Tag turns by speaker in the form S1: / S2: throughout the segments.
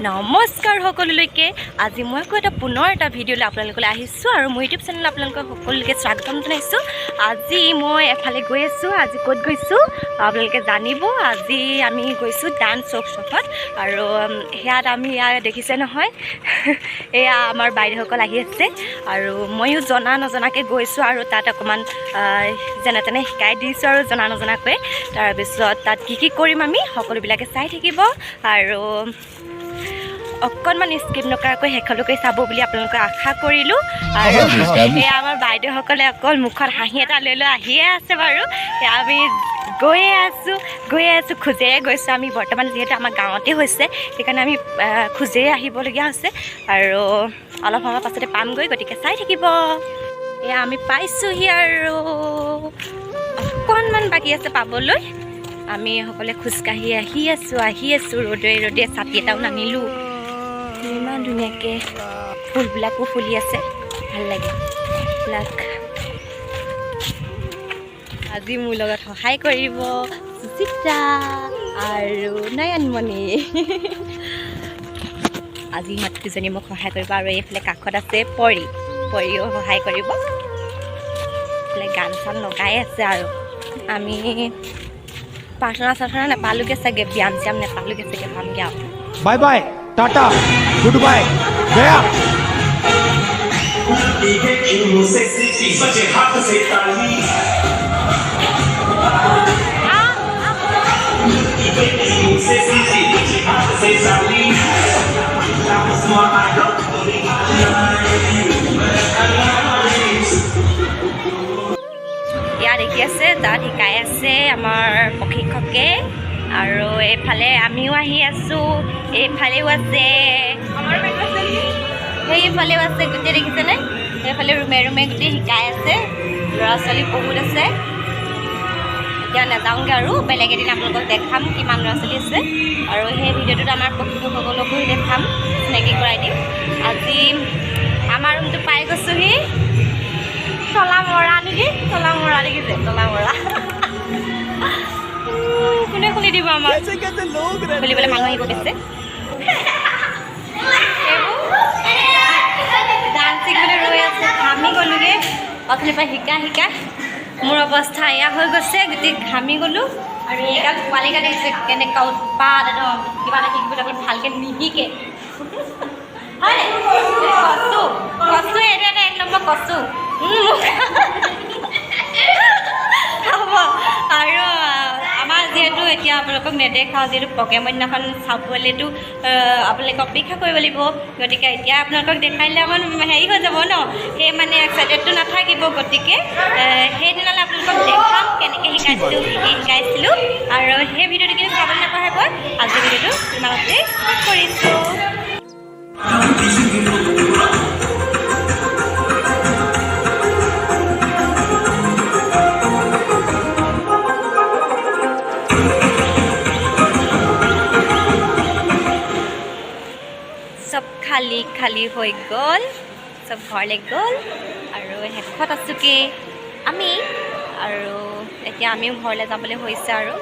S1: নমস্কাৰ সকলোলৈকে আজি মই আকৌ পুনৰ এটা ভিডিঅ'লৈ আপোনালোকলৈ আহিছোঁ আৰু মোৰ ইউটিউব চেনেল আপোনালোকক সকলোকে স্বাগতম জনাইছোঁ। আজি মই এফালে গৈ আছোঁ। আজি ক'ত গৈছোঁ আপোনালোকে জানিব। আজি আমি গৈছোঁ ডান্স ৱৰ্কশ্বপত আৰু সেয়াত আমি দেখিছে নহয় এয়া আমাৰ বাইদেউসকল আহি আছে আৰু ময়ো জনা নজনাকৈ গৈছোঁ আৰু তাত অকণমান যেনে তেনে শিকাই দিছোঁ আৰু জনা নজনাকৈ। তাৰপিছত তাত কি কৰিম আমি সকলোবিলাকে চাই থাকিব আৰু অকণমান স্কিপ নকৰাকৈ শেষলৈকে চাব বুলি আপোনালোকে আশা কৰিলোঁ। আৰু এয়া আমাৰ বাইদেউসকলে অকল মুখত হাঁহি এটা লৈ লৈ আহিয়ে আছে বাৰু। আমি গৈয়ে আছোঁ খোজেৰে গৈছোঁ। আমি বৰ্তমান যিহেতু আমাৰ গাঁৱতে হৈছে সেইকাৰণে আমি খোজেৰে আহিবলগীয়া হৈছে আৰু অলপ সময় পাছতে পামগৈ, গতিকে চাই থাকিব। এয়া আমি পাইছোঁহি আৰু অকণমান বাকী আছে পাবলৈ। আমি সকলোৱে খোজকাঢ়ি আহি আছোঁ ৰ'দে ছাতি এটাও নানিলোঁ। ইমান ধুনীয়াকৈ ফুলবিলাকো ফুলি আছে, ভাল লাগে এইবিলাক। আজি মোৰ লগত সহায় কৰিব সুচিত্ৰা আৰু নয়নমণি। আজি ইহঁত দুজনী মোক সহায় কৰিব আৰু এইফালে কাষত আছে পৰিও সহায় কৰিব। এইফালে গান চান লগাই আছে আৰু আমি প্ৰাৰ্থনা নাপালোগৈ চাগে, ব্যায়াম চ্যায়াম নাপালোগৈ চাগে, পামগৈ আৰু।
S2: Bye bye tata good bye गया।
S1: ইয়াত দেখি আছে তাত শিকাই আছে আমাৰ প্ৰশিক্ষকে আৰু এইফালে আমিও আহি আছোঁ, এইফালেও আছে, সেইফালেও আছে, গোটেই দেখিছেনে? সেইফালে ৰুমে গোটেই শিকাই আছে, ল'ৰা ছোৱালী বহুত আছে। এতিয়া নাযাওঁগৈ আৰু বেলেগ এদিন আপোনালোকক দেখাম কিমান ল'ৰা ছোৱালী আছে আৰু সেই ভিডিঅ'টোত আমাৰ প্ৰশিক্ষকসকলকো দেখাম, চিনাকি কৰাই দিম। আজি আমাৰ ৰুমটো পাই গৈছোঁহি। তলা মৰা দেখিছে, তলা মৰা কোনে খুলি দিব আমাক? খুলিবলৈ মানুহ আহিব কৈছে। ডান্স শিকিবলৈ ৰৈ আছে, ঘামি গ'লোগৈ অথনিৰ পৰা শিকা মোৰ অৱস্থা এয়া হৈ গৈছে, গোটেই ঘামি গ'লোঁ। আৰু এইগাল পোৱালিগাল দেখিছে কেনেকুৱা উৎপাত, একদম কিবা এটা শিকিবলৈ অকল ভালকৈ নিশিকে। হয় কচু এইটো এটা 1 নম্বৰ কচু হ'ব। আৰু আমাৰ যিহেতু এতিয়া আপোনালোকক নেদেখাওঁ, যিহেতু প্ৰগ্ৰেমৰ দিনাখন চাবলৈতো আপোনালোকে অপেক্ষা কৰিব লাগিব, গতিকে এতিয়া আপোনালোকক দেখাইলে অকণমান হেৰি হৈ যাব ন, সেই মানে এক্সাইটেডটো নাথাকিব। গতিকে সেইদিনালৈ আপোনালোকক দেখাম কেনেকৈ শিকাইছিলোঁ আৰু সেই ভিডিঅ'টো কিন্তু চাবলৈ নাপাহৰিব। আজি ভিডিঅ'টো ইমানতে কৰিছোঁ। চব খালী হৈ গ'ল, চব ঘৰলৈ গ'ল আৰু শেষত আছোঁগৈ আমি। আৰু এতিয়া আমিও ঘৰলৈ যাবলৈ হৈছে আৰু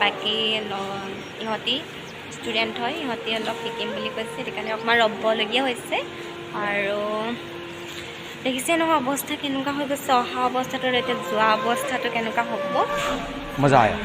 S1: বাকী ইহঁতি ষ্টুডেণ্ট হয়, ইহঁতি অলপ শিকিম বুলি কৈছে, সেইটো কাৰণে অকণমান ৰ'বলগীয়া হৈছে। আৰু দেখিছে নহয় অৱস্থা কেনেকুৱা হৈ গৈছে, অহা অৱস্থাটো এতিয়া যোৱা অৱস্থাটো কেনেকুৱা হ'ব।
S2: मजा आया।